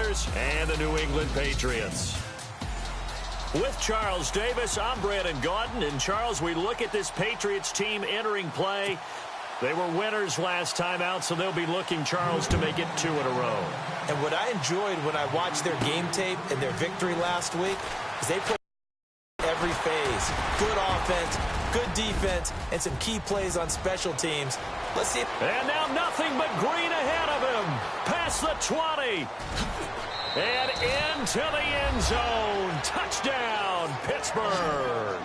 Raiders and the New England Patriots. With Charles Davis, I'm Brandon Gaudin. And, Charles, we look at this Patriots team entering play. They were winners last time out, so they'll be looking, Charles, to make it 2 in a row. And what I enjoyed when I watched their game tape and their victory last week is they played every phase. Good offense, good defense, and some key plays on special teams. Let's see. And now nothing but green ahead of him. Past the 20. And into the end zone. Touchdown, Pittsburgh.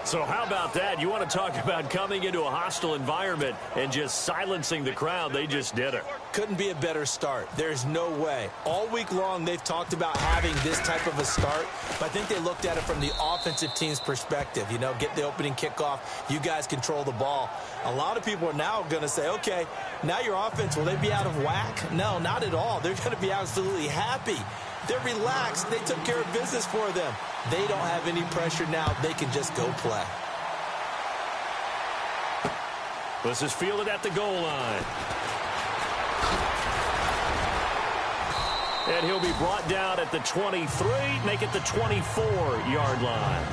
So how about that? You want to talk about coming into a hostile environment and just silencing the crowd. They just did it. Couldn't be a better start. There's no way. All week long, they've talked about having this type of a start, but I think they looked at it from the offensive team's perspective. You know, get the opening kickoff. You guys control the ball. A lot of people are now going to say, okay, now your offense, will they be out of whack? No, not at all. They're going to be absolutely happy. They're relaxed. They took care of business for them. They don't have any pressure now. They can just go play. This is fielded at the goal line. And he'll be brought down at the 23, make it the 24-yard line.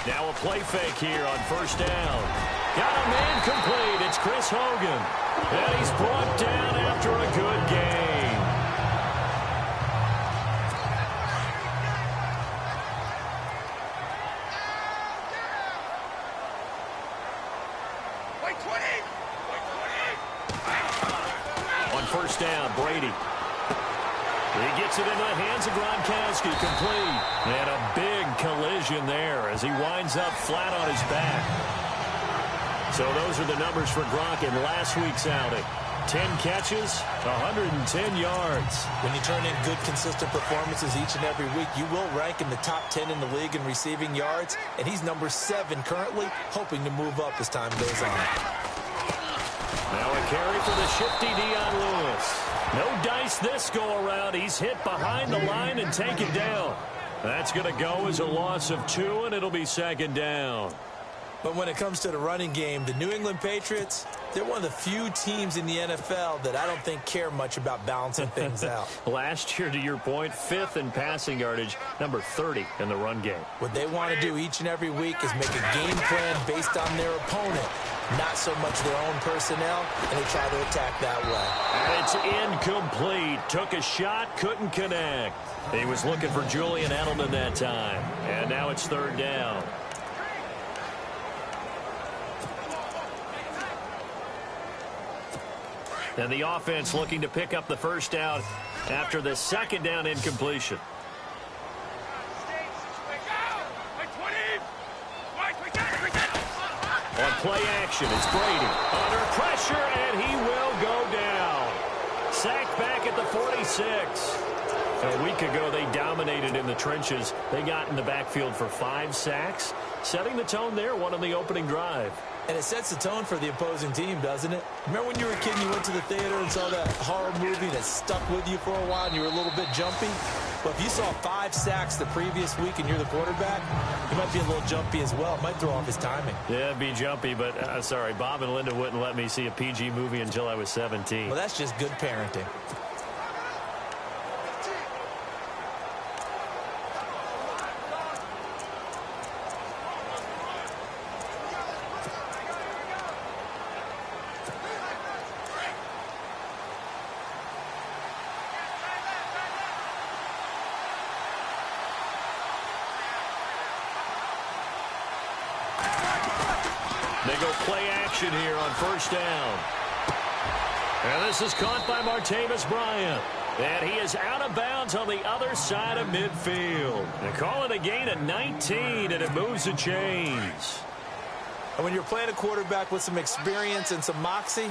Now a play fake here on first down. Got a man complete. It's Chris Hogan. And he's brought down after a good game. On first down, Brady. He gets it into the hands of Gronkowski, complete. And a big collision there as he winds up flat on his back. So those are the numbers for Gronk in last week's outing. 10 catches, 110 yards. When you turn in good, consistent performances each and every week, you will rank in the top 10 in the league in receiving yards. And he's number 7 currently, hoping to move up as time goes on. Now a carry for the shifty Dion Lewis. No dice this go-around. He's hit behind the line and taken down. That's going to go as a loss of 2, and it'll be second down. But when it comes to the running game, the New England Patriots, they're one of the few teams in the NFL that I don't think care much about balancing things out. Last year, to your point, 5th in passing yardage, number 30 in the run game. What they want to do each and every week is make a game plan based on their opponent, not so much their own personnel, and they try to attack that way. And it's incomplete. Took a shot, couldn't connect. He was looking for Julian Edelman that time. And now it's third down. And the offense looking to pick up the first down after the second down incompletion. On play action, it's Brady. Under pressure, and he will go down. Sacked back at the 46. A week ago, they dominated in the trenches. They got in the backfield for 5 sacks, setting the tone there, one on the opening drive. And it sets the tone for the opposing team, doesn't it? Remember when you were a kid and you went to the theater and saw that horror movie that stuck with you for a while and you were a little bit jumpy? Well, if you saw 5 sacks the previous week and you're the quarterback, you might be a little jumpy as well. It might throw off his timing. Yeah, it'd be jumpy, but sorry, Bob and Linda wouldn't let me see a PG movie until I was 17. Well, that's just good parenting. They go play action here on first down. And this is caught by Martavis Bryant. And he is out of bounds on the other side of midfield. They call it a gain of 19, and it moves the chains. And when you're playing a quarterback with some experience and some moxie,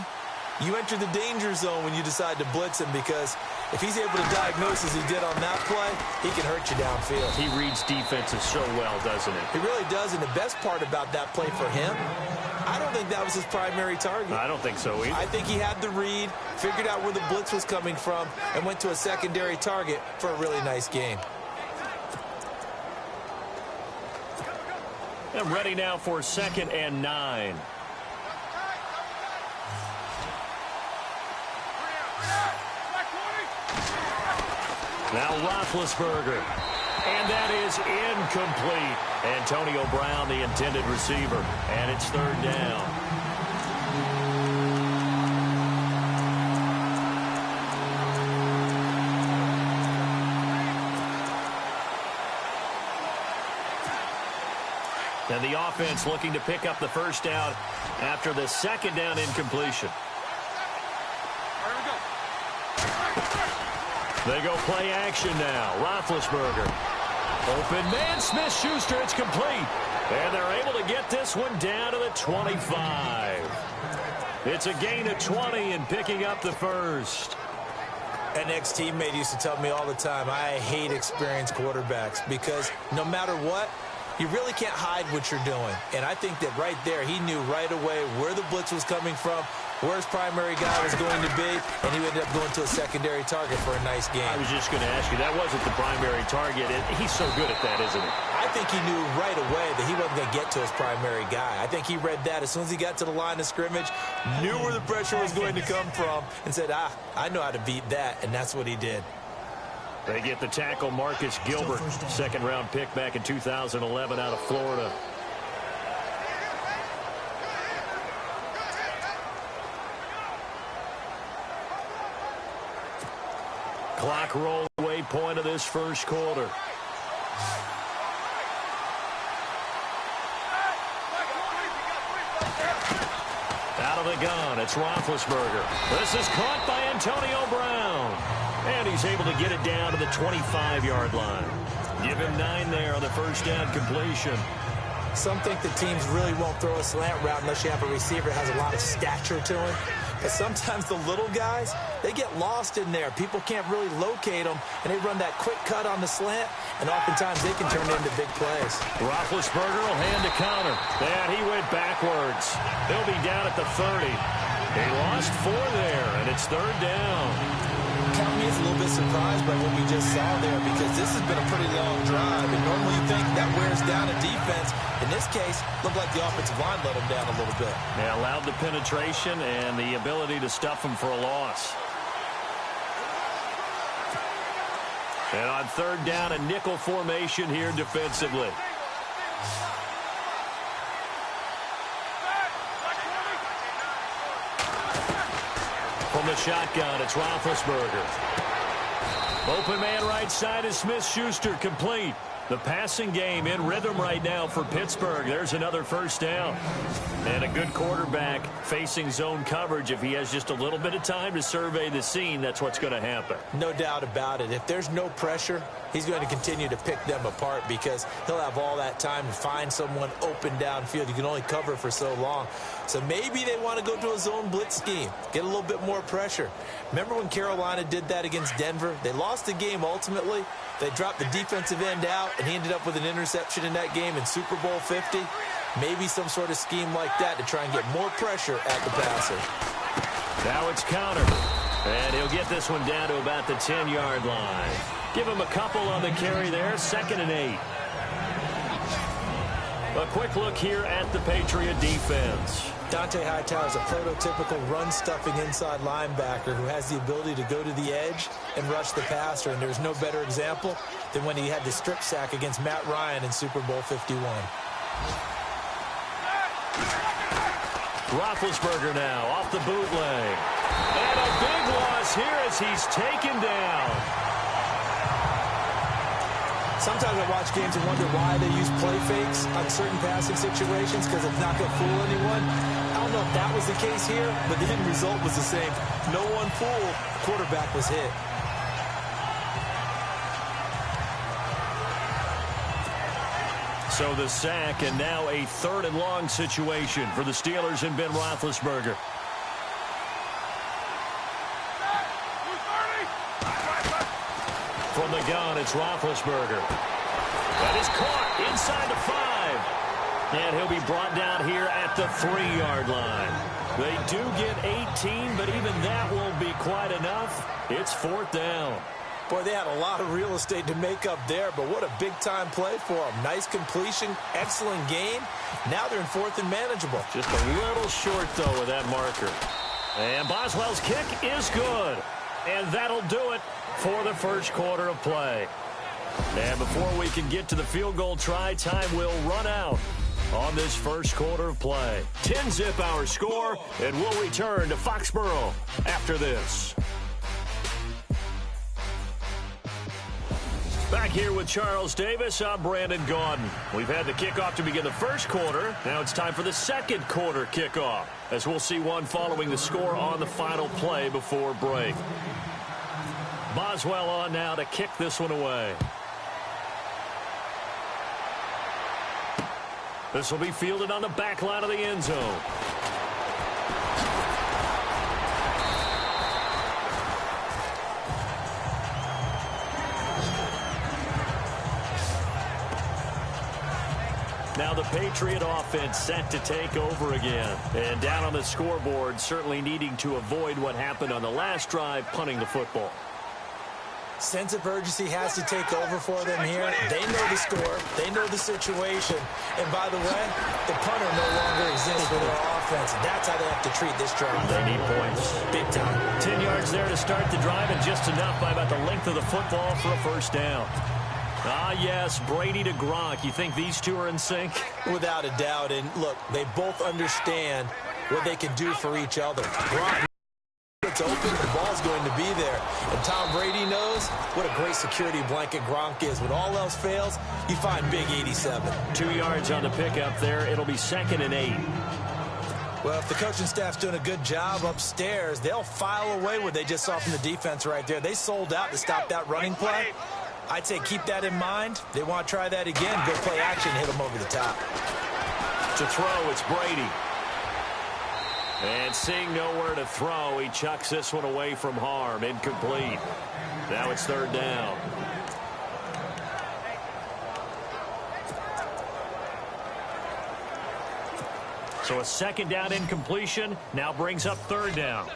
you enter the danger zone when you decide to blitz him, because if he's able to diagnose as he did on that play, he can hurt you downfield. He reads defenses so well, doesn't he? He really does, and the best part about that play for him, I don't think that was his primary target. I don't think so either. I think he had the read, figured out where the blitz was coming from, and went to a secondary target for a really nice game. And ready now for 2nd and 9. Now Roethlisberger. And that is incomplete. Antonio Brown, the intended receiver. And it's 3rd down. And the offense looking to pick up the 1st down after the 2nd down incompletion. They go play action now. Roethlisberger. Open man, Smith-Schuster. It's complete. And they're able to get this one down to the 25. It's a gain of 20 and picking up the 1st. An ex-teammate used to tell me all the time, I hate experienced quarterbacks because no matter what, you really can't hide what you're doing. And I think that right there, he knew right away where the blitz was coming from, where his primary guy was going to be, and he ended up going to a secondary target for a nice game. I was just going to ask you, that wasn't the primary target. He's so good at that, isn't he? I think he knew right away that he wasn't going to get to his primary guy. I think he read that as soon as he got to the line of scrimmage, knew where the pressure was going to come from, and said, I know how to beat that, and that's what he did. They get the tackle, Marcus Gilbert, 2nd-round pick back in 2011 out of Florida. Clock roll away, point of this 1st quarter. Out of the gun, it's Roethlisberger. This is caught by Antonio Brown. And he's able to get it down to the 25-yard line. Give him 9 there on the 1st down completion. Some think the teams really won't throw a slant route unless you have a receiver that has a lot of stature to him. But sometimes the little guys, they get lost in there. People can't really locate them, and they run that quick cut on the slant, and oftentimes they can turn it into big plays. Roethlisberger will hand to counter. And he went backwards. He'll be down at the 30. He lost 4 there, and it's 3rd down. Count me as a little bit surprised by what we just saw there because this has been a pretty long drive, and normally you think that wears down a defense. In this case, looked like the offensive line let him down a little bit. They allowed the penetration and the ability to stuff him for a loss. And on 3rd down, a nickel formation here defensively. From the shotgun, it's Roethlisberger. Open man right side is Smith-Schuster, complete. The passing game in rhythm right now for Pittsburgh. There's another 1st down. And a good quarterback facing zone coverage. If he has just a little bit of time to survey the scene, that's what's going to happen. No doubt about it. If there's no pressure, he's going to continue to pick them apart because he'll have all that time to find someone open downfield. You can only cover for so long. So maybe they want to go to a zone blitz scheme, get a little bit more pressure. Remember when Carolina did that against Denver? They lost the game ultimately. They dropped the defensive end out, and he ended up with an interception in that game in Super Bowl 50. Maybe some sort of scheme like that to try and get more pressure at the passer. Now it's counter. And he'll get this one down to about the 10-yard line. Give him a couple on the carry there, 2nd and 8. A quick look here at the Patriot defense. Dante Hightower is a prototypical run-stuffing inside linebacker who has the ability to go to the edge and rush the passer, and there's no better example than when he had the strip sack against Matt Ryan in Super Bowl 51. Roethlisberger now off the bootleg. And a big loss here as he's taken down. Sometimes I watch games and wonder why they use play fakes on certain passing situations because it's not going to fool anyone. I don't know if that was the case here, but the end result was the same. No one fooled. The quarterback was hit. So the sack, and now a 3rd and long situation for the Steelers and Ben Roethlisberger. From the gun, it's Roethlisberger. That is caught inside the 5. And he'll be brought down here at the 3-yard line. They do get 18, but even that won't be quite enough. It's 4th down. Boy, they had a lot of real estate to make up there, but what a big-time play for them. Nice completion, excellent game. Now they're in 4th and manageable. Just a little short, though, with that marker. And Boswell's kick is good. And that'll do it for the first quarter of play. And before we can get to the field goal try, time will run out on this first quarter of play. 10-zip our score, and we'll return to Foxborough after this. Back here with Charles Davis, I'm Brandon Gaudin. We've had the kickoff to begin the first quarter. Now it's time for the second quarter kickoff, as we'll see one following the score on the final play before break. Boswell on now to kick this one away. This will be fielded on the back line of the end zone. Now the Patriot offense set to take over again. And down on the scoreboard, certainly needing to avoid what happened on the last drive, punting the football. Sense of urgency has to take over for them here. They know the score. They know the situation. And by the way, the punter no longer exists for their offense. That's how they have to treat this drive. They need points. Big time. 10 yards there to start the drive, and just enough by about the length of the football for a first down. Ah, yes, Brady to Gronk. You think these two are in sync? Without a doubt. And look, they both understand what they can do for each other. Gronk, it's open, the ball's going to be there. And Tom Brady knows what a great security blanket Gronk is. When all else fails, you find big 87. 2 yards on the pickup there. It'll be 2nd and 8. Well, if the coaching staff's doing a good job upstairs, they'll file away what they just saw from the defense right there. They sold out to stop that running play. I'd say keep that in mind. They want to try that again, go play action, hit them over the top. To throw, it's Brady. And seeing nowhere to throw, he chucks this one away from harm. Incomplete. Now it's 3rd down. So a 2nd down incompletion now brings up 3rd down.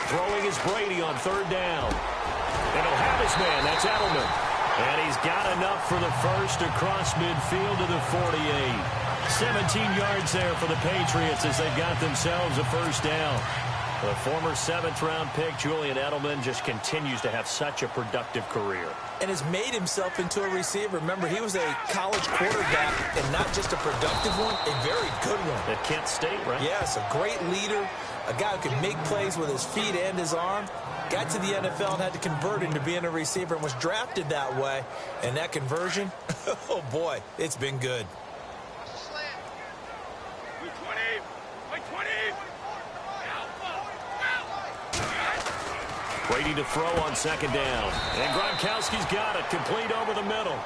Throwing is Brady on 3rd down. And he'll have his man. That's Edelman. And he's got enough for the first across midfield to the 48. 17 yards there for the Patriots as they've got themselves a first down. The former 7th-round pick, Julian Edelman, just continues to have such a productive career. And has made himself into a receiver. Remember, he was a college quarterback, and not just a productive one, a very good one. At Kent State, right? Yes, a great leader, a guy who can make plays with his feet and his arm. Got to the NFL and had to convert into being a receiver and was drafted that way. And that conversion, oh boy, it's been good. Brady to throw on 2nd down. And Gronkowski's got it, complete over the middle.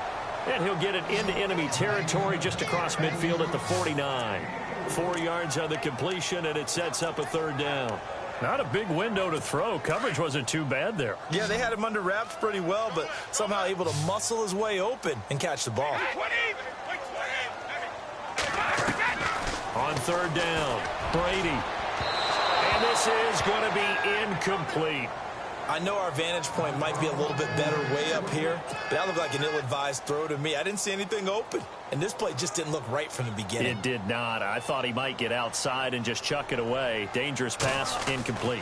And he'll get it into enemy territory just across midfield at the 49. 4 yards on the completion, and it sets up a 3rd down. Not a big window to throw. Coverage wasn't too bad there. Yeah, they had him under wraps pretty well, but somehow able to muscle his way open and catch the ball. On 3rd down, Brady. And this is going to be incomplete. I know our vantage point might be a little bit better way up here, but that looked like an ill-advised throw to me. I didn't see anything open, and this play just didn't look right from the beginning. It did not. I thought he might get outside and just chuck it away. Dangerous pass, incomplete.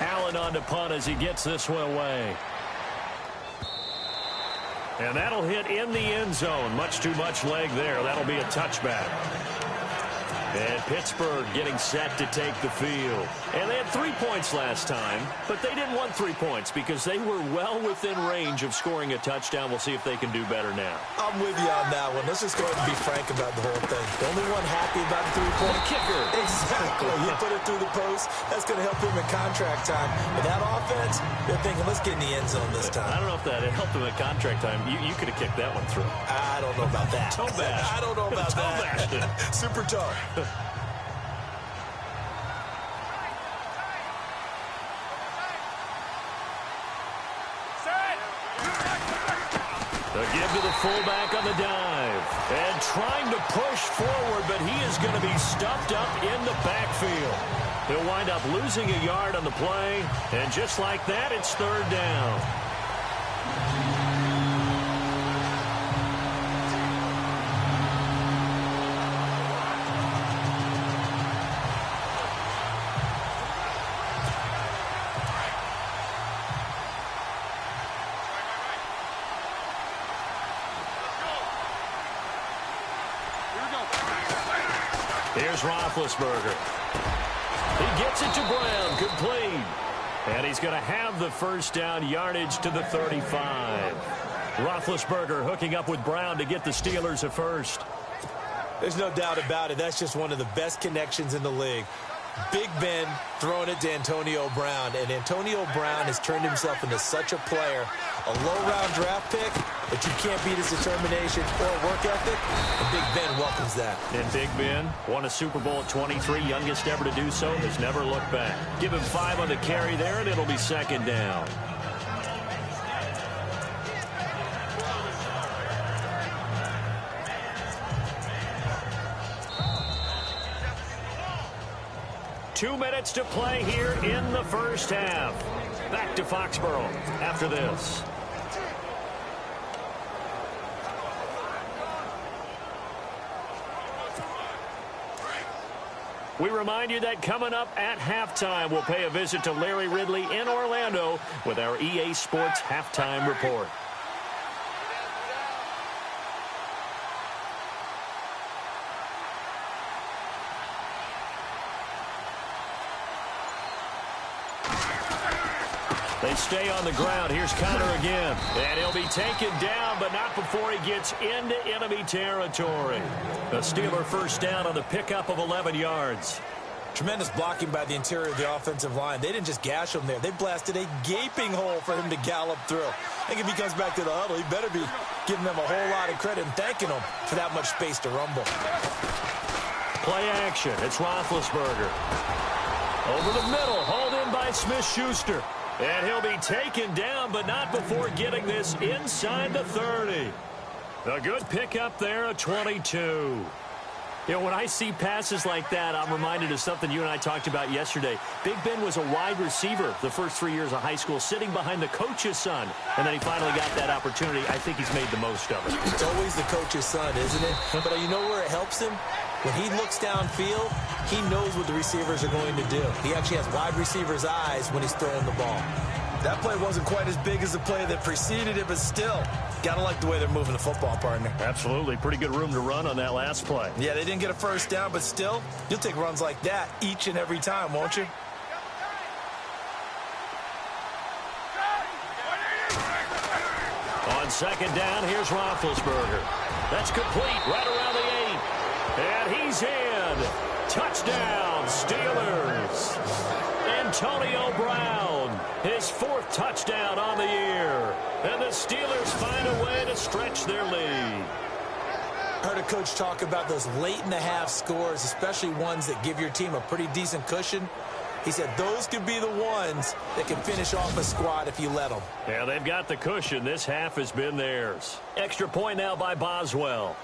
Allen on to punt as he gets this one away. And that'll hit in the end zone. Much too much leg there. That'll be a touchback. And Pittsburgh getting set to take the field. And they had 3 points last time, but they didn't want 3 points because they were well within range of scoring a touchdown. We'll see if they can do better now. I'm with you on that one. Let's just go ahead and be frank about the whole thing. The only one happy about the 3-point kicker. Exactly. You put it through the post. That's going to help him in contract time. But that offense, they're thinking, let's get in the end zone this time. I don't know if that helped him at contract time. You could have kicked that one through. I don't know about that. Toe bash. I don't know about that. Super toe. A give to the fullback on the dive. And trying to push forward, but he is going to be stuffed up in the backfield. He'll wind up losing a yard on the play. And just like that, it's third down. Here's Roethlisberger. He gets it to Brown, complete. And he's going to have the first down, yardage to the 35. Roethlisberger hooking up with Brown to get the Steelers a first. There's no doubt about it. That's just one of the best connections in the league. Big Ben throwing it to Antonio Brown, and Antonio Brown has turned himself into such a player, a low-round draft pick, but you can't beat his determination or work ethic, and Big Ben welcomes that. And Big Ben won a Super Bowl at 23, youngest ever to do so, has never looked back. Give him 5 on the carry there, and it'll be second down. Two minutes to play here in the first half. Back to Foxborough after this. We remind you that coming up at halftime, we'll pay a visit to Larry Ridley in Orlando with our EA Sports Halftime Report. They stay on the ground. Here's Connor again. And he'll be taken down, but not before he gets into enemy territory. The Steeler first down on the pickup of 11 yards. Tremendous blocking by the interior of the offensive line. They didn't just gash him there. They blasted a gaping hole for him to gallop through. I think if he comes back to the huddle, he better be giving them a whole lot of credit and thanking them for that much space to rumble. Play action. It's Roethlisberger. Over the middle, hauled in by Smith-Schuster. And he'll be taken down, but not before getting this inside the 30. A good pickup there, a 22. You know, when I see passes like that, I'm reminded of something you and I talked about yesterday. Big Ben was a wide receiver the first 3 years of high school, sitting behind the coach's son. And then he finally got that opportunity. I think he's made the most of it. It's always the coach's son, isn't it? But you know where it helps him? When he looks downfield, he knows what the receivers are going to do. He actually has wide receivers' eyes when he's throwing the ball. That play wasn't quite as big as the play that preceded it, but still, gotta like the way they're moving the football, partner. Absolutely. Pretty good room to run on that last play. Yeah, they didn't get a first down, but still, you'll take runs like that each and every time, won't you? On second down, here's Roethlisberger. That's complete right around the 8. And he's in. Touchdown, Steelers. Antonio Brown, his 4th touchdown on the year. And the Steelers find a way to stretch their lead. Heard a coach talk about those late-in-the-half scores, especially ones that give your team a pretty decent cushion. He said those could be the ones that can finish off a squad if you let them. Yeah, they've got the cushion. This half has been theirs. Extra point now by Boswell.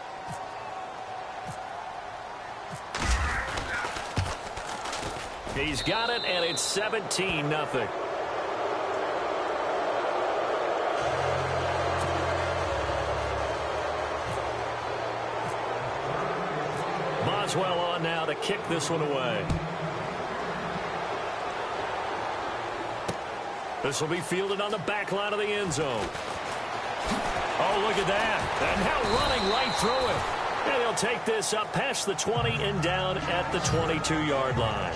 He's got it, and it's 17-0. Boswell on now to kick this one away. This will be fielded on the back line of the end zone. Oh, look at that. And now running right through it. And he'll take this up past the 20 and down at the 22-yard line.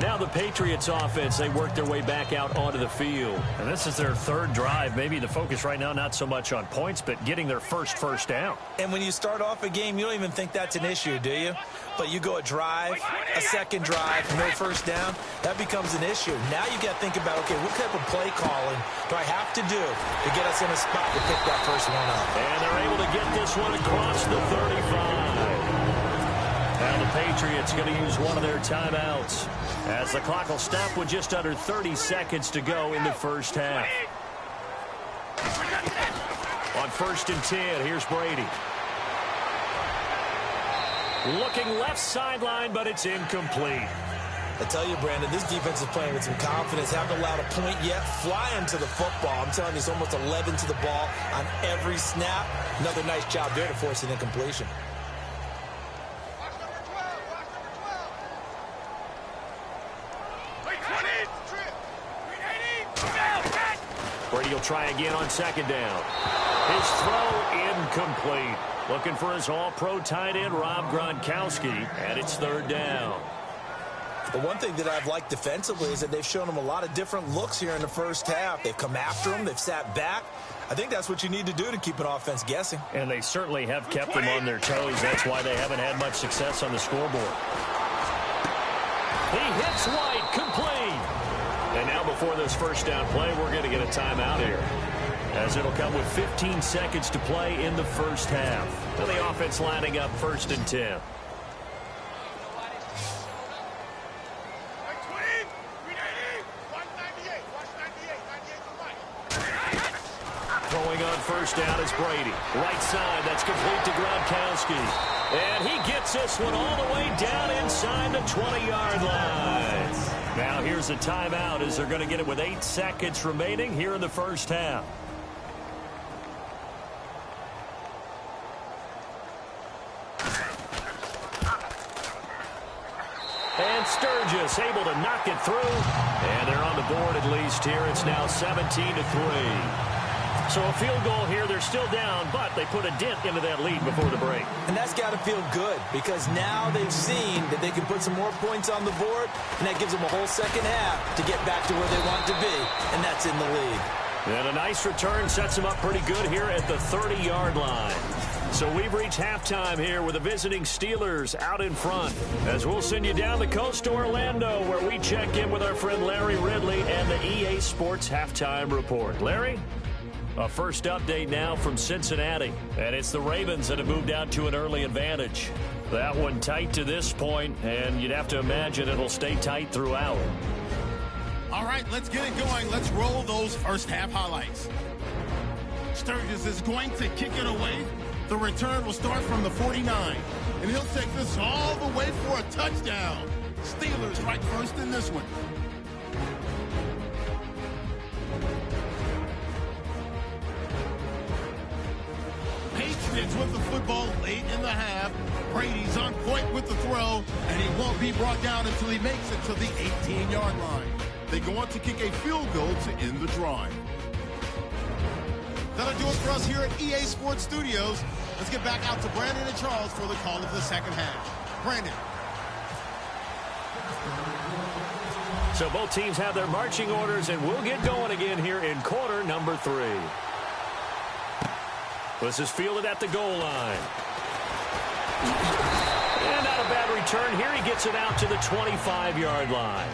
Now the Patriots offense, they work their way back out onto the field. And this is their 3rd drive. Maybe the focus right now not so much on points, but getting their first down. And when you start off a game, you don't even think that's an issue, do you? But you go a drive, a second drive, no first down, that becomes an issue. Now you got to think about, okay, what type of play calling do I have to do to get us in a spot to pick that first one up? And they're able to get this one across the 35. Now the Patriots going to use one of their timeouts as the clock will stop with just under 30 seconds to go in the first half. first and 10. Here's Brady. Looking left sideline, but it's incomplete. I tell you, Brandon, this defense is playing with some confidence. Haven't allowed a point yet. Flying to the football. I'm telling you, it's almost 11 to the ball on every snap. Another nice job there to force an incompletion. Brady will try again on second down. His throw incomplete. Looking for his all-pro tight end, Rob Gronkowski, and it's third down. The one thing that I've liked defensively is that they've shown him a lot of different looks here in the first half. They've come after him. They've sat back. I think that's what you need to do to keep an offense guessing. And they certainly have kept them on their toes. That's why they haven't had much success on the scoreboard. He hits White, complete. And now before this first down play, we're going to get a timeout here, as it'll come with 15 seconds to play in the first half. And the offense lining up first and 10. Throwing on first down is Brady. Right side, that's complete to Gronkowski. And he gets this one all the way down inside the 20-yard line. Now here's a timeout as they're going to get it with 8 seconds remaining here in the first half. And Sturgis able to knock it through. And they're on the board at least here. It's now 17-3. So a field goal here. They're still down, but they put a dent into that lead before the break. And that's got to feel good, because now they've seen that they can put some more points on the board, and that gives them a whole second half to get back to where they want to be, and that's in the lead. And a nice return sets them up pretty good here at the 30-yard line. So we've reached halftime here with the visiting Steelers out in front, as we'll send you down the coast to Orlando, where we check in with our friend Larry Ridley and the EA Sports Halftime Report. Larry? A first update now from Cincinnati, and it's the Ravens that have moved out to an early advantage. That one tight to this point, and you'd have to imagine it'll stay tight throughout. All right, let's get it going. Let's roll those first half highlights. Sturgis is going to kick it away. The return will start from the 49, and he'll take this all the way for a touchdown. Steelers right first in this one. Patriots with the football late in the half. Brady's on point with the throw, and he won't be brought down until he makes it to the 18-yard line. They go on to kick a field goal to end the drive. That'll do it for us here at EA Sports Studios. Let's get back out to Brandon and Charles for the call of the second half. Brandon. So both teams have their marching orders, and we'll get going again here in quarter number 3. This is fielded at the goal line. And not a bad return here. He gets it out to the 25-yard line.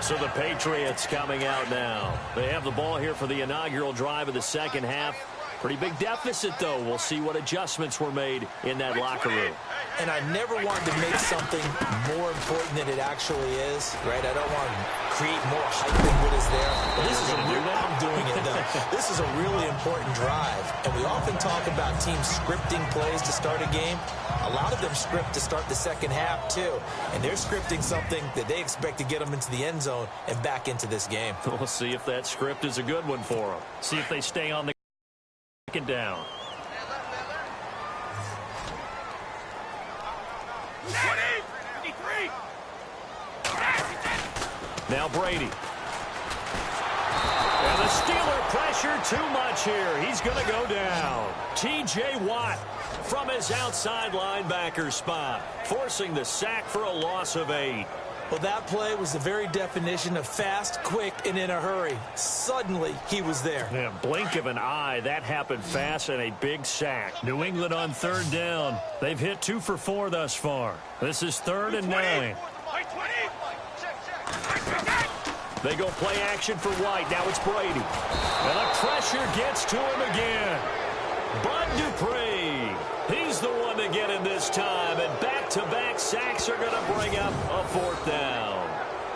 So the Patriots coming out now. They have the ball here for the inaugural drive of the second half. Pretty big deficit, though. We'll see what adjustments were made in that locker room. And I never wanted to make something more important than it actually is, right? I don't want to create more hype than what is there. But this is I'm doing it, though. This is a really important drive. And we often talk about teams scripting plays to start a game. A lot of them script to start the second half, too. And they're scripting something that they expect to get them into the end zone and back into this game. We'll see if that script is a good one for them. See if they stay on the second down. Now Brady. And the Steeler pressure too much here. He's going to go down. T.J. Watt from his outside linebacker spot, forcing the sack for a loss of 8. Well, that play was the very definition of fast, quick, and in a hurry. Suddenly, he was there. Yeah, blink of an eye. That happened fast, and a big sack. New England on third down. They've hit 2 for 4 thus far. This is 3rd and 9. They go play action for White. Now it's Brady. And the pressure gets to him again. Bud Dupree. He's the one to get in this time. And back-to-back sacks are going to bring up a 4th down.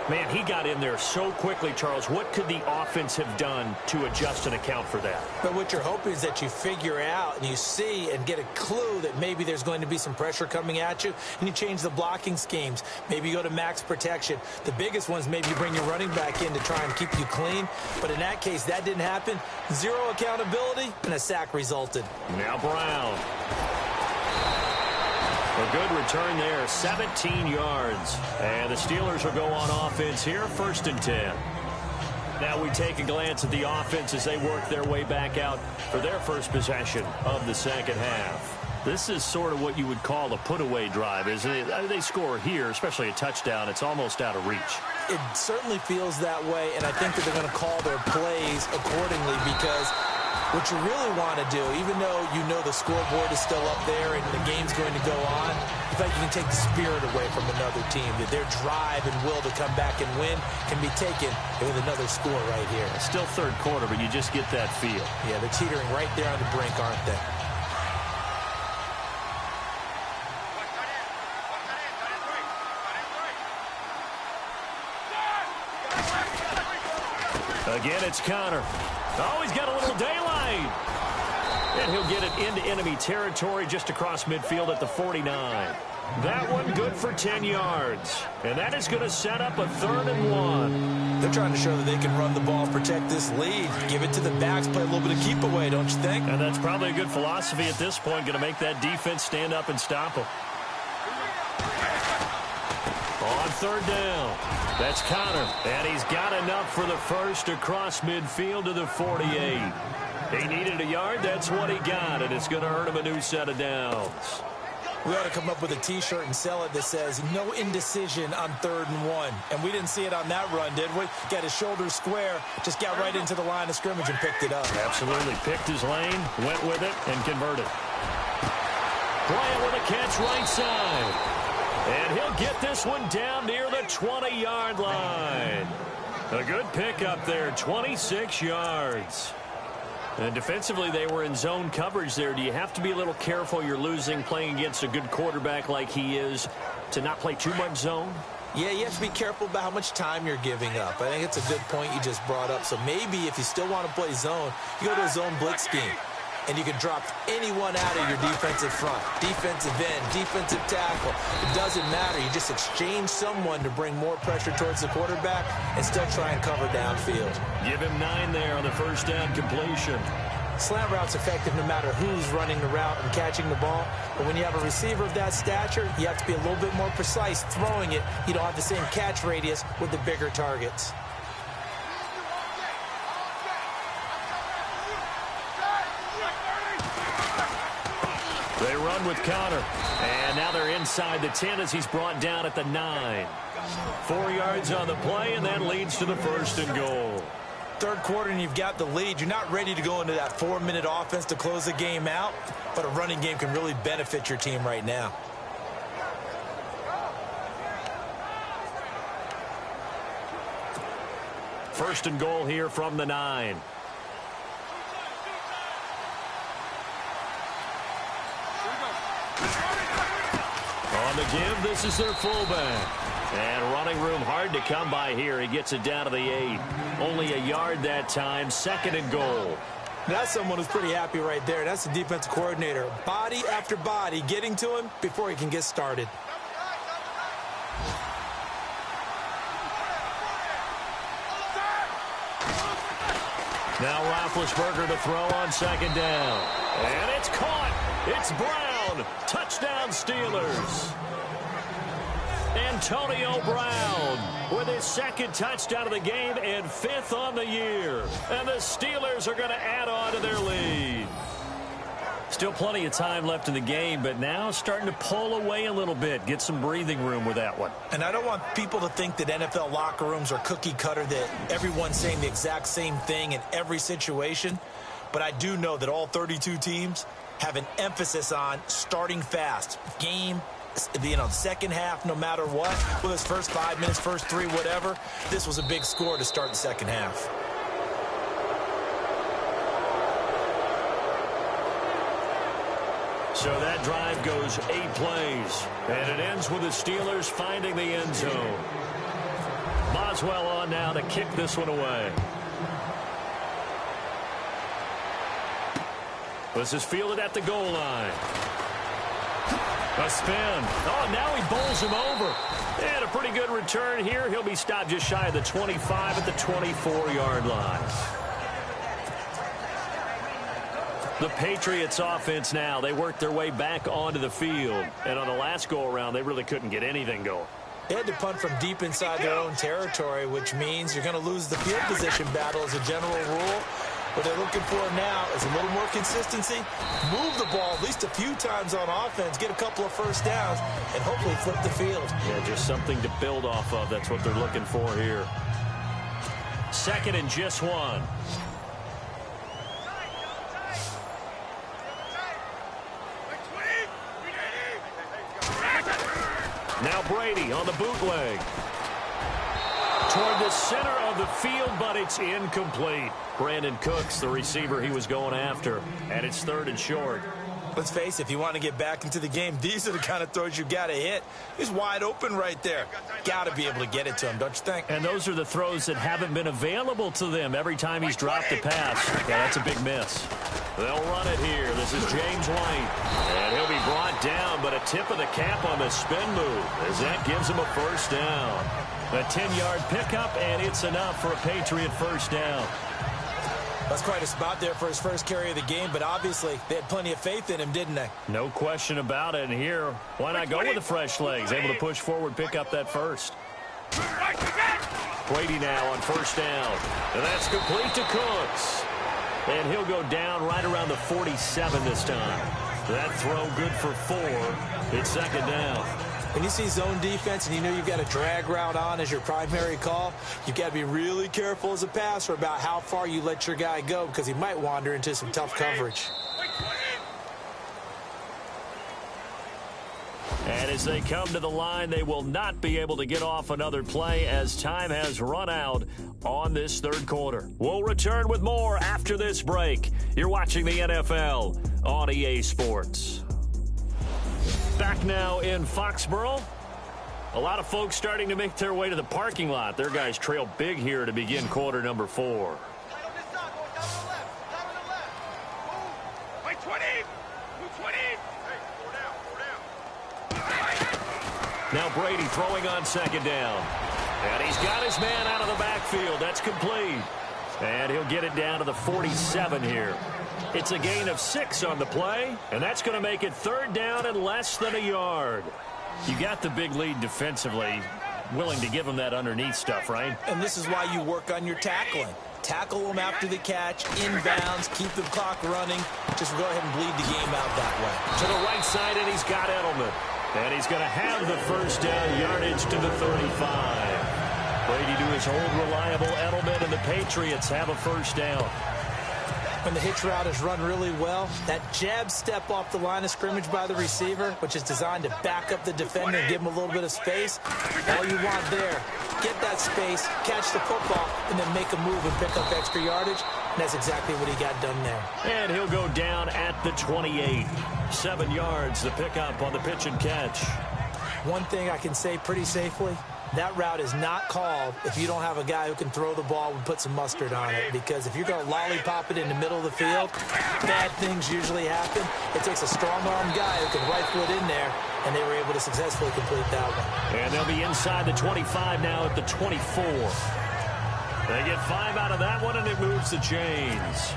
Man, he got in there so quickly, Charles. What could the offense have done to adjust and account for that? But what you're hoping is that you figure out and you see and get a clue that maybe there's going to be some pressure coming at you, and you change the blocking schemes. Maybe you go to max protection. The biggest ones, maybe you bring your running back in to try and keep you clean. But in that case, that didn't happen. Zero accountability, and a sack resulted. Now Brown. A good return there, 17 yards. And the Steelers will go on offense here, 1st and 10. Now we take a glance at the offense as they work their way back out for their first possession of the second half. This is sort of what you would call a put-away drive, isn't it? They score here, especially a touchdown. It's almost out of reach. It certainly feels that way, and I think that they're going to call their plays accordingly because what you really want to do, even though you know the scoreboard is still up there and the game's going to go on, I feel like you can take the spirit away from another team. That their drive and will to come back and win can be taken with another score right here. It's still third quarter, but you just get that feel. Yeah, they're teetering right there on the brink, aren't they? Again, it's Connor. Oh, he's got a little daylight. And he'll get it into enemy territory just across midfield at the 49. That one good for 10 yards. And that is going to set up a 3rd and 1. They're trying to show that they can run the ball, protect this lead. Give it to the backs, play a little bit of keep away, don't you think? And that's probably a good philosophy at this point, going to make that defense stand up and stop them. On 3rd down, that's Connor, and he's got enough for the first across midfield to the 48. He needed a yard, that's what he got, and it's going to earn him a new set of downs. We ought to come up with a T-shirt and sell it that says, no indecision on 3rd and 1. And we didn't see it on that run, did we? Got his shoulders square, just got right into the line of scrimmage and picked it up. Absolutely. Picked his lane, went with it, and converted. Bryant with a catch right side. And he'll get this one down near the 20-yard line. A good pickup there, 26 yards. And defensively, they were in zone coverage there. Do you have to be a little careful you're losing playing against a good quarterback like he is to not play too much zone? Yeah, you have to be careful about how much time you're giving up. I think it's a good point you just brought up. So maybe if you still want to play zone, you go to a zone blitz scheme. And you can drop anyone out of your defensive front, defensive end, defensive tackle. It doesn't matter. You just exchange someone to bring more pressure towards the quarterback and still try and cover downfield. Give him 9 there on the first down completion. Slant route's effective no matter who's running the route and catching the ball. But when you have a receiver of that stature, you have to be a little bit more precise throwing it. You don't have the same catch radius with the bigger targets. They run with Connor. And now they're inside the 10 as he's brought down at the 9. 4 yards on the play, and that leads to the 1st and goal. Third quarter and you've got the lead. You're not ready to go into that 4-minute offense to close the game out, but a running game can really benefit your team right now. First and goal here from the 9. On the give, this is their fullback. And running room hard to come by here. He gets it down to the 8. Only a yard that time. 2nd and goal. That's someone who's pretty happy right there. That's the defensive coordinator. Body after body getting to him before he can get started. Now Roethlisberger to throw on 2nd down. And it's caught. It's Brown. Touchdown Steelers. Antonio Brown with his 2nd touchdown of the game and 5th on the year. And the Steelers are going to add on to their lead. Still plenty of time left in the game, but now starting to pull away a little bit. Get some breathing room with that one. And I don't want people to think that NFL locker rooms are cookie cutter, that everyone's saying the exact same thing in every situation. But I do know that all 32 teams have an emphasis on starting fast. Game, second half, no matter what. Whether it's first 5 minutes, first 3, whatever. This was a big score to start the second half. So that drive goes 8 plays, and it ends with the Steelers finding the end zone. Boswell on now to kick this one away. This is fielded at the goal line. A spin. Oh, now he bowls him over. And a pretty good return here. He'll be stopped just shy of the 25 at the 24-yard line. The Patriots offense now. They worked their way back onto the field. And on the last go-around, they really couldn't get anything going. They had to punt from deep inside their own territory, which means you're going to lose the field position battle as a general rule. What they're looking for now is a little more consistency, move the ball at least a few times on offense, get a couple of first downs, and hopefully flip the field. Yeah, just something to build off of. That's what they're looking for here. 2nd and just 1. Now Brady on the bootleg. Toward the center of the field, but it's incomplete. Brandon Cooks, the receiver he was going after, and it's 3rd and short. Let's face it, if you want to get back into the game, these are the kind of throws you got to hit. He's wide open right there. Got to be able to get it to him, don't you think? And those are the throws that haven't been available to them every time he's dropped a pass. Yeah, that's a big miss. They'll run it here. This is James White. And he'll be brought down, but a tip of the cap on the spin move as that gives him a first down. A 10-yard pickup, and it's enough for a Patriot first down. That's quite a spot there for his first carry of the game, but obviously they had plenty of faith in him, didn't they? No question about it. And here, why not go with the fresh legs? Able to push forward, pick up that first. Brady now on first down. And that's complete to Cooks. And he'll go down right around the 47 this time. That throw good for 4. It's 2nd down. When you see zone defense and you know you've got a drag route on as your primary call, you've got to be really careful as a passer about how far you let your guy go because he might wander into some tough coverage. And as they come to the line, they will not be able to get off another play as time has run out on this 3rd quarter. We'll return with more after this break. You're watching the NFL on EA Sports. Back now in Foxborough. A lot of folks starting to make their way to the parking lot. Their guys trail big here to begin quarter number 4. Now Brady throwing on 2nd down. And he's got his man out of the backfield. That's complete. And he'll get it down to the 47 here. It's a gain of 6 on the play, and that's going to make it 3rd down and less than a yard. You got the big lead defensively, willing to give him that underneath stuff, right? And this is why you work on your tackling. Tackle them after the catch, inbounds, keep the clock running. Just go ahead and bleed the game out that way. To the right side, and he's got Edelman. And he's going to have the first down yardage to the 35. Brady to his old reliable Edelman, and the Patriots have a first down. When the hitch route is run really well, that jab step off the line of scrimmage by the receiver, which is designed to back up the defender and give him a little bit of space, all you want there, get that space, catch the football, and then make a move and pick up extra yardage, and that's exactly what he got done there. And he'll go down at the 28. 7 yards, the pickup on the pitch and catch. One thing I can say pretty safely, that route is not called if you don't have a guy who can throw the ball and put some mustard on it. Because if you're going to lollipop it in the middle of the field, bad things usually happen. It takes a strong-armed guy who can right foot in there, and they were able to successfully complete that one. And they'll be inside the 25 now at the 24. They get 5 out of that one, and it moves the chains.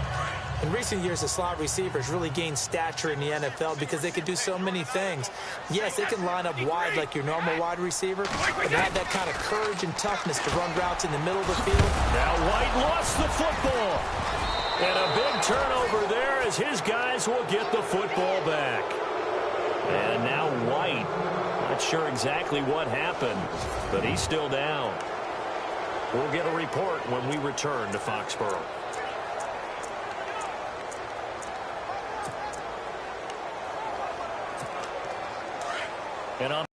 In recent years, the slot receivers really gained stature in the NFL because they can do so many things. Yes, they can line up wide like your normal wide receiver, but they have that kind of courage and toughness to run routes in the middle of the field. Now White lost the football. And a big turnover there as his guys will get the football back. And now White, not sure exactly what happened, but he's still down. We'll get a report when we return to Foxborough. And on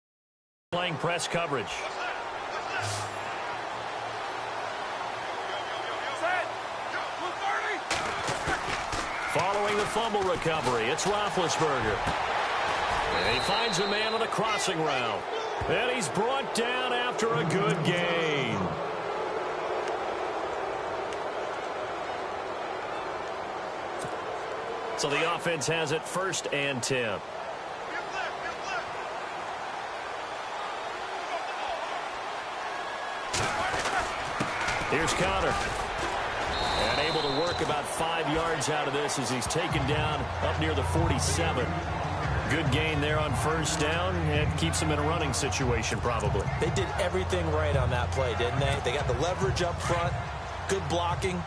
playing press coverage. Following the fumble recovery, it's Roethlisberger. And he finds a man on a crossing route. And he's brought down after a good gain. So the offense has it 1st and 10. Here's Connor. And able to work about 5 yards out of this as he's taken down up near the 47. Good gain there on 1st down. It keeps him in a running situation probably. They did everything right on that play, didn't they? They got the leverage up front, good blocking,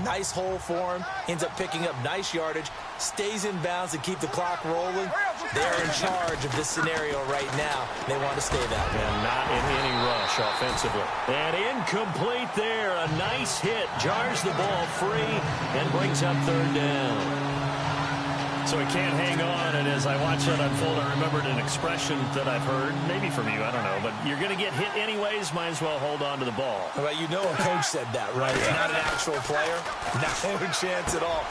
nice hole for him, ends up picking up nice yardage, stays in bounds to keep the clock rolling. They're in charge of this scenario right now. They want to stay that way. And not in any rush offensively. And incomplete there. A nice hit. Jars the ball free and brings up 3rd down. So he can't hang on, and as I watch that unfold, I remembered an expression that I've heard, maybe from you, I don't know, but you're going to get hit anyways, might as well hold on to the ball. Well, you know a coach said that, right? He's not an actual player. Not a chance at all.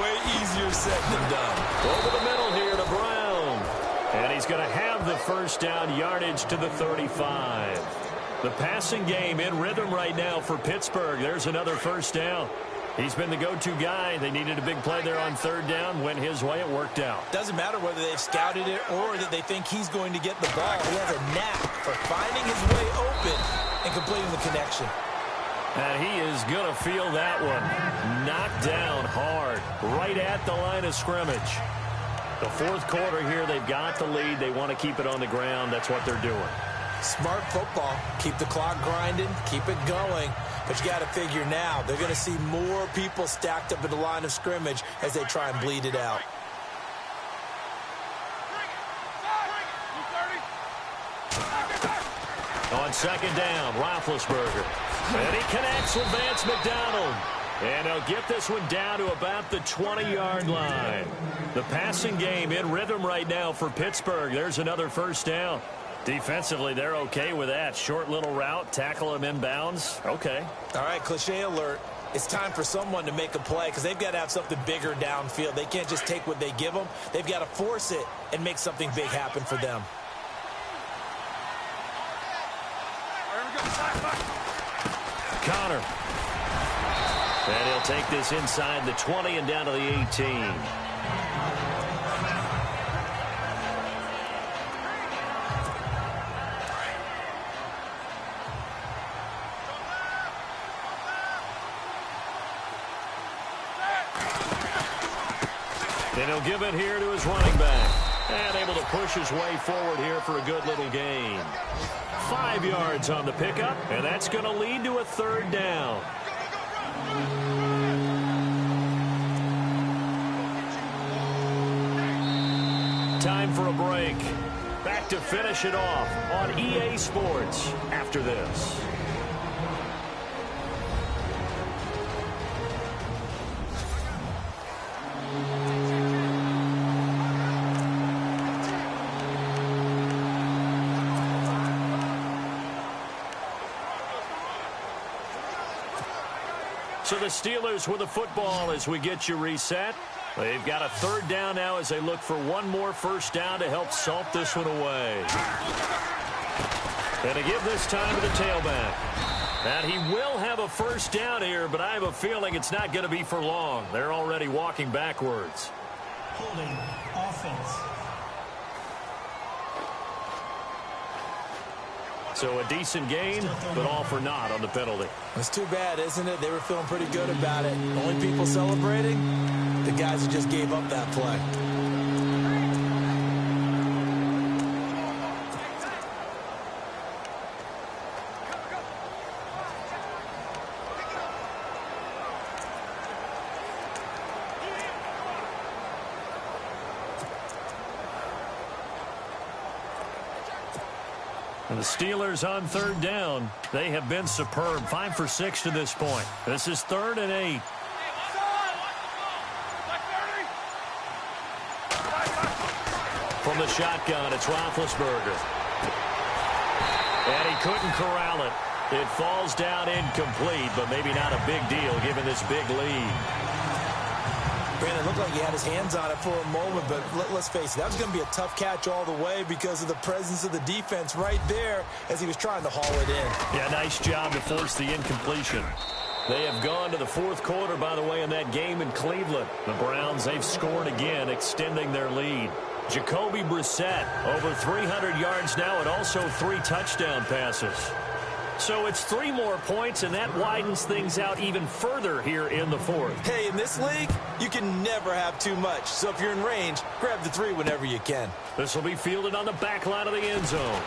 Way easier said than done. Over the middle here to Brown. And he's going to have the 1st down, yardage to the 35. The passing game in rhythm right now for Pittsburgh. There's another 1st down. He's been the go-to guy. They needed a big play there on 3rd down. Went his way. It worked out. Doesn't matter whether they've scouted it or that they think he's going to get the ball. He has a knack for finding his way open and completing the connection. And he is going to feel that one. Knocked down hard, right at the line of scrimmage. The 4th quarter here, they've got the lead. They want to keep it on the ground. That's what they're doing. Smart football. Keep the clock grinding. Keep it going. But you got to figure now, they're going to see more people stacked up at the line of scrimmage as they try and bleed it out. On 2nd down, Roethlisberger. And he connects with Vance McDonald. And they'll get this one down to about the 20-yard line. The passing game in rhythm right now for Pittsburgh. There's another 1st down. Defensively, they're okay with that. Short little route, tackle him inbounds. Okay. All right, cliche alert. It's time for someone to make a play because they've got to have something bigger downfield. They can't just take what they give them. They've got to force it and make something big happen for them. Connor. And he'll take this inside the 20 and down to the 18. And he'll give it here to his running back. And able to push his way forward here for a good little gain. 5 yards on the pickup, and that's going to lead to a 3rd down. Time for a break. Back to finish it off on EA Sports after this. So the Steelers with the football as we get you reset. They've got a 3rd down now as they look for one more 1st down to help salt this one away. And to give this time to the tailback. And he will have a 1st down here, but I have a feeling it's not going to be for long. They're already walking backwards. Holding offense. So a decent gain, but all for naught on the penalty. It's too bad, isn't it? They were feeling pretty good about it. Only people celebrating, the guys who just gave up that play. And the Steelers on 3rd down. They have been superb. 5 for 6 to this point. This is 3rd and 8. From the shotgun, it's Roethlisberger. And he couldn't corral it. It falls down incomplete, but maybe not a big deal given this big lead. Brandon, it looked like he had his hands on it for a moment, but let's face it, that was going to be a tough catch all the way because of the presence of the defense right there as he was trying to haul it in. Yeah, nice job to force the incompletion. They have gone to the fourth quarter, by the way, in that game in Cleveland. The Browns, they've scored again, extending their lead. Jacoby Brissett, over 300 yards now, and also 3 touchdown passes. So it's 3 more points, and that widens things out even further here in the fourth. Hey, in this league, you can never have too much. So if you're in range, grab the 3 whenever you can. This will be fielded on the back line of the end zone.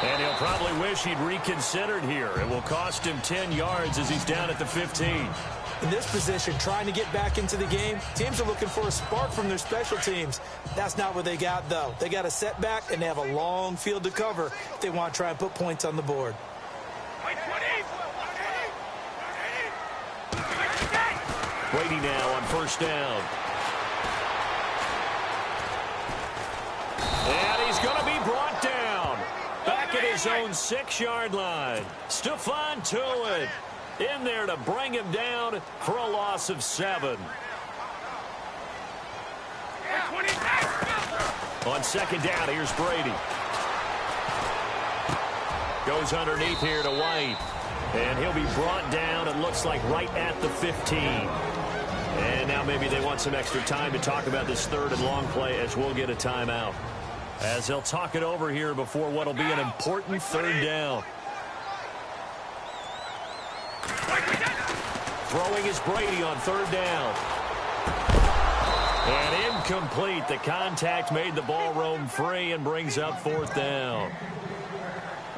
And he'll probably wish he'd reconsidered here. It will cost him 10 yards as he's down at the 15. In this position, trying to get back into the game, teams are looking for a spark from their special teams. That's not what they got, though. They got a setback, and they have a long field to cover if they want to try and put points on the board. Brady now on first down. And he's going to be brought down. Back at his own 6-yard line. Stephon Tuitt in there to bring him down for a loss of 7. On second down, here's Brady. Goes underneath here to White. And he'll be brought down, it looks like, right at the 15. And now maybe they want some extra time to talk about this third and long play as we'll get a timeout. As they'll talk it over here before what will be an important third down. Throwing is Brady on third down. And incomplete. The contact made the ball roam free and brings up fourth down.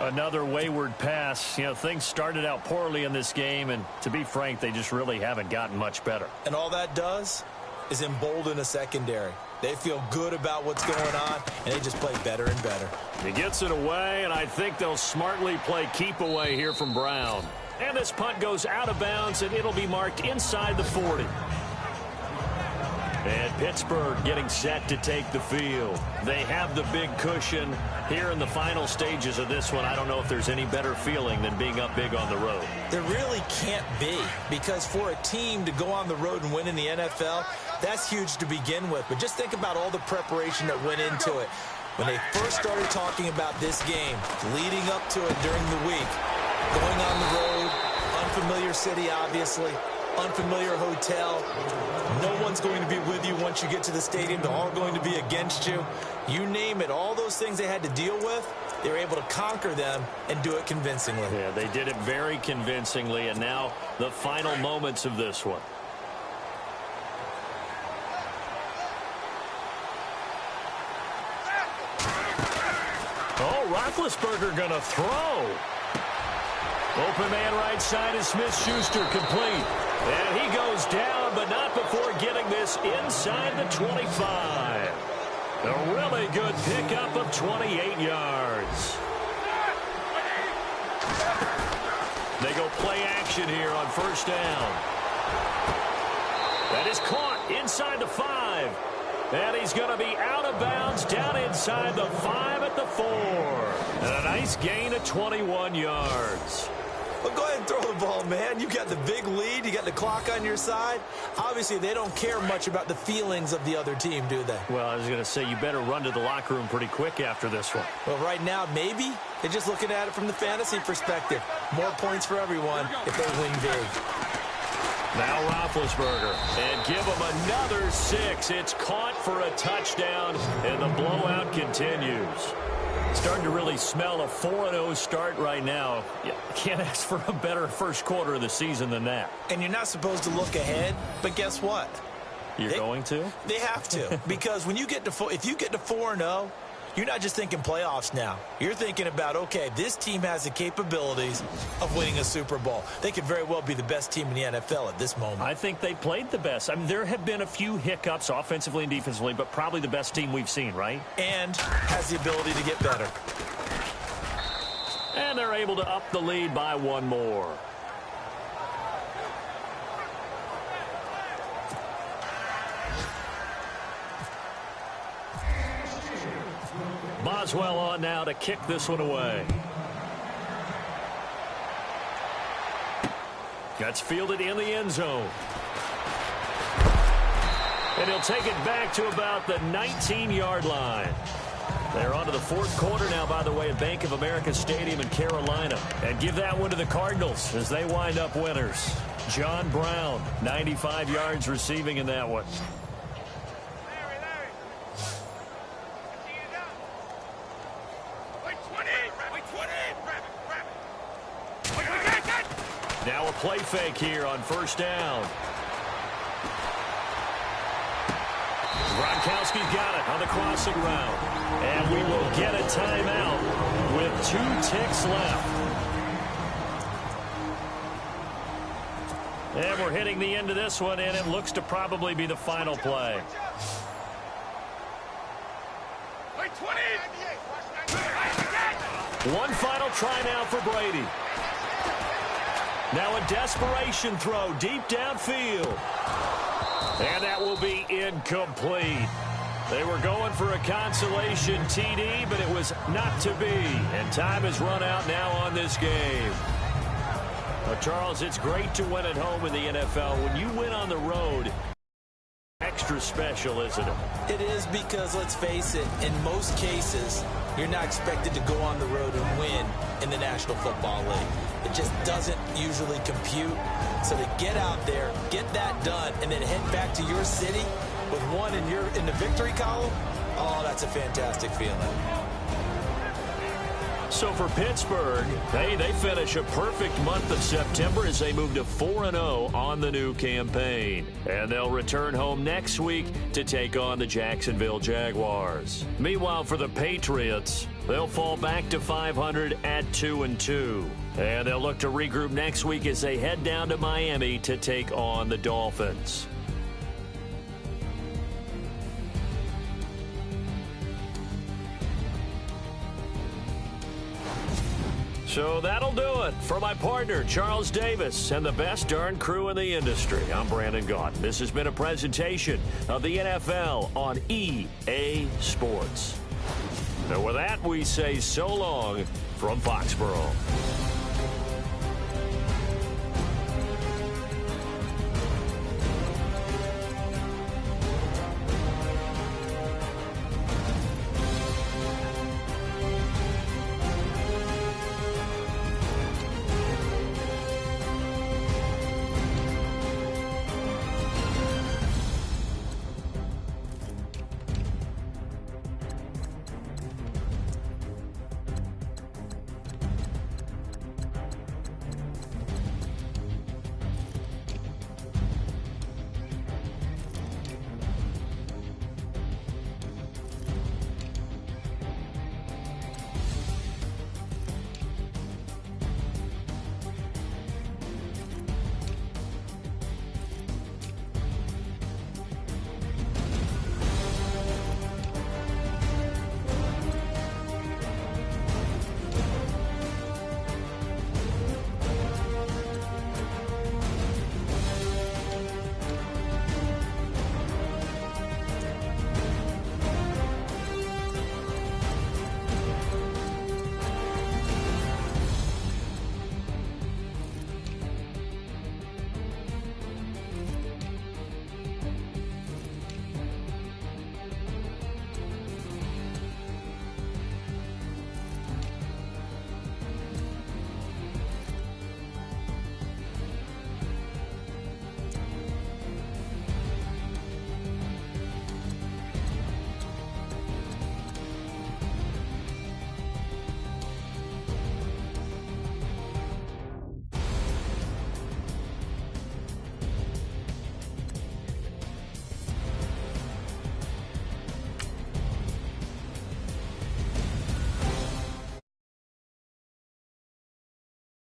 Another wayward pass. You know, things started out poorly in this game, and to be frank, they just really haven't gotten much better. And all that does is embolden a secondary. They feel good about what's going on, and they just play better and better. He gets it away, and I think they'll smartly play keep away here from Brown. And this punt goes out of bounds, and it'll be marked inside the 40. And Pittsburgh getting set to take the field. They have the big cushion here in the final stages of this one. I don't know if there's any better feeling than being up big on the road. There really can't be, because for a team to go on the road and win in the NFL, that's huge to begin with. But just think about all the preparation that went into it. When they first started talking about this game, leading up to it during the week, going on the road, unfamiliar city, obviously, unfamiliar hotel. No one's going to be with you once you get to the stadium. They're all going to be against you. You name it, all those things they had to deal with, they were able to conquer them and do it convincingly. Yeah, they did it very convincingly, and now the final moments of this one. Oh, Roethlisberger going to throw. Open man right side is Smith-Schuster, complete. And he goes down, but not before getting this inside the 25. A really good pickup of 28 yards. They go play action here on first down. That is caught inside the 5. And he's going to be out of bounds down inside the 5 at the 4. And a nice gain of 21 yards. Well, go ahead and throw the ball, man. You got the big lead. You got the clock on your side. Obviously, they don't care much about the feelings of the other team, do they? Well, I was going to say, you better run to the locker room pretty quick after this one. Well, right now, maybe. They're just looking at it from the fantasy perspective. More points for everyone if they win big. Now Roethlisberger, and give him another 6. It's caught for a touchdown, and the blowout continues. Starting to really smell a 4-0 start right now. You can't ask for a better first quarter of the season than that. And you're not supposed to look ahead, but guess what? You're going to? They have to, because when you get to if you get to 4-0, you're not just thinking playoffs now. You're thinking about, okay, this team has the capabilities of winning a Super Bowl. They could very well be the best team in the NFL at this moment. I think they played the best. I mean, there have been a few hiccups offensively and defensively, but probably the best team we've seen, right? And has the ability to get better. And they're able to up the lead by 1 more. Boswell on now to kick this one away. That's fielded in the end zone. And he'll take it back to about the 19-yard line. They're on to the fourth quarter now, by the way, at Bank of America Stadium in Carolina. And give that one to the Cardinals as they wind up winners. John Brown, 95 yards receiving in that one. Now a play fake here on first down. Gronkowski's got it on the crossing route. And we will get a timeout with 2 ticks left. And we're hitting the end of this one, and it looks to probably be the final play. One final try now for Brady. Now a desperation throw deep downfield. And that will be incomplete. They were going for a consolation TD, but it was not to be. And time has run out now on this game. Well, Charles, it's great to win at home in the NFL. When you win on the road, extra special, isn't it? It is because, let's face it, in most cases, you're not expected to go on the road and win in the National Football League. It just doesn't usually compute. So to get out there, get that done, and then head back to your city with one in the victory column, oh, that's a fantastic feeling. So for Pittsburgh, hey, they finish a perfect month of September as they move to 4-0 on the new campaign. And they'll return home next week to take on the Jacksonville Jaguars. Meanwhile, for the Patriots, they'll fall back to 500 at 2-2. And they'll look to regroup next week as they head down to Miami to take on the Dolphins. So that'll do it for my partner, Charles Davis, and the best darn crew in the industry. I'm Brandon Gaudin. This has been a presentation of the NFL on EA Sports. And with that, we say so long from Foxborough.